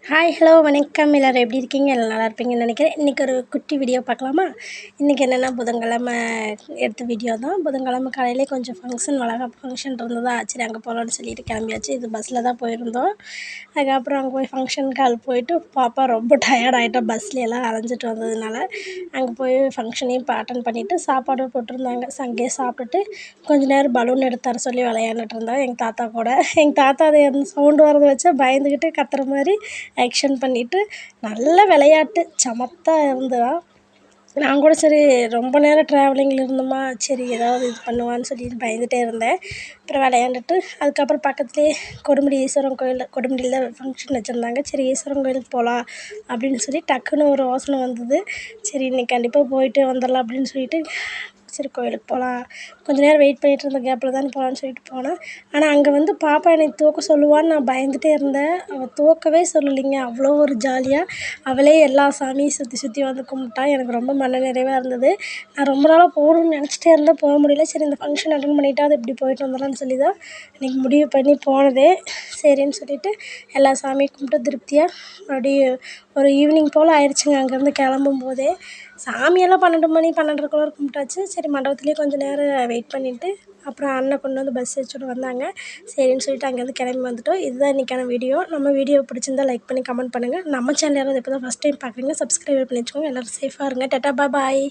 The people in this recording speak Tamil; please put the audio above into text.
ஹாய் ஹலோ வணக்கம். எல்லோரும் எப்படி இருக்கீங்க? எல்லாம் நல்லா இருப்பீங்கன்னு நினைக்கிறேன். இன்றைக்கி ஒரு குட்டி வீடியோ பார்க்கலாமா? இன்றைக்கி என்னென்னா புதன்கிழமை எடுத்த வீடியோ தான். புதன்கிழமை காலையிலே கொஞ்சம் வளகாப்பு ஃபங்க்ஷன் இருந்ததா, சரி அங்கே போகலான்னு சொல்லிட்டு கிளம்பியாச்சு. இது பஸ்ஸில் தான் போயிருந்தோம். அதுக்கப்புறம் அங்கே போய் ஃபங்க்ஷனுக்கு போயிட்டு பாப்பா ரொம்ப டயர்ட் ஆகிட்டா, பஸ்லையெல்லாம் அலைஞ்சிட்டு வந்ததுனால. அங்கே போய் ஃபங்க்ஷனையும் அட்டன் பண்ணிவிட்டு சாப்பாடும் போட்டிருந்தாங்க. அங்கேயே சாப்பிட்டுட்டு கொஞ்ச நேரம் பலூன் எடுத்து தர சொல்லி விளையாண்டுட்டு இருந்தாங்க எங்கள் தாத்தா கூட. எங்கள் தாத்தா அதை சவுண்டு வரதை வச்சா பயந்துக்கிட்டு கத்துற மாதிரி ஆக்ஷன் பண்ணிவிட்டு நல்ல விளையாட்டு சமத்தா இருந்ததா. நான் கூட சரி ரொம்ப நேரம் ட்ராவலிங்கில் இருந்தோமா, சரி ஏதாவது இது பண்ணுவான்னு சொல்லிட்டு பயந்துகிட்டே இருந்தேன். அப்புறம் விளையாண்டுட்டு அதுக்கப்புறம் பக்கத்துலேயே கொடுமுடி ஈஸ்வரன் கோயில், கொடுமுடியில் தான் ஃபங்க்ஷன் வச்சுருந்தாங்க. சரி ஈஸ்வரன் கோயிலுக்கு போகலாம் அப்படின்னு சொல்லி டக்குன்னு ஒரு யோசனை வந்தது. சரி இன்றைக்கி கண்டிப்பாக போயிட்டு வந்துடலாம் அப்படின்னு சொல்லிட்டு சரி கோயிலுக்கு போகலாம். கொஞ்ச நேரம் வெயிட் பண்ணிகிட்டு இருந்த கேப்பில் தானே போகலான்னு சொல்லிட்டு போனேன். ஆனால் அங்கே பாப்பா என்னை தூக்க சொல்லுவான்னு நான் பயந்துகிட்டே இருந்தேன். அவள் தூக்கவே சொல்லலைங்க. அவ்வளோ ஒரு ஜாலியாக அவளே எல்லா சாமியும் சுற்றி சுற்றி வந்து கும்பிட்டா. எனக்கு ரொம்ப மனநிறைவாக இருந்தது. நான் ரொம்ப நாளாக போகணுன்னு நினச்சிட்டே இருந்தேன், போக முடியல. சரி இந்த ஃபங்க்ஷன் அட்டன் பண்ணிவிட்டு அது இப்படி போயிட்டு வந்துடலான்னு சொல்லி தான் இன்றைக்கி முடிவு பண்ணி போனதே. சரின்னு சொல்லிவிட்டு எல்லா சாமியும் கும்பிட்டு திருப்தியாக மறுபடியும் ஒரு ஈவினிங் போல் ஆயிடுச்சுங்க. அங்கேருந்து கிளம்பும்போதே சாமியெல்லாம் 12 மணி 12:30 கும்பிட்டாச்சு. சரி மண்டபத்துலேயே கொஞ்சம் நேரம் வெயிட் பண்ணிவிட்டு அப்புறம் அண்ணன் கொண்டு வந்து பஸ் ஏற்றிட்டு வந்தாங்க. சரின்னு சொல்லிட்டு அங்கேருந்து கிளம்பி வந்துவிட்டோம். இதுதான் இன்றைக்கான வீடியோ. நம்ம வீடியோ பிடிச்சிருந்தா லைக் பண்ணி கமெண்ட் பண்ணுங்கள். நம்ம சேனல் யாராவது இப்போ தான் ஃபஸ்ட் டைம் பார்க்குறீங்க, சப்ஸ்கிரைப் பண்ணி வச்சுக்கோங்க. எல்லோரும் சேஃபாக இருங்க. டாட்டா பாய்.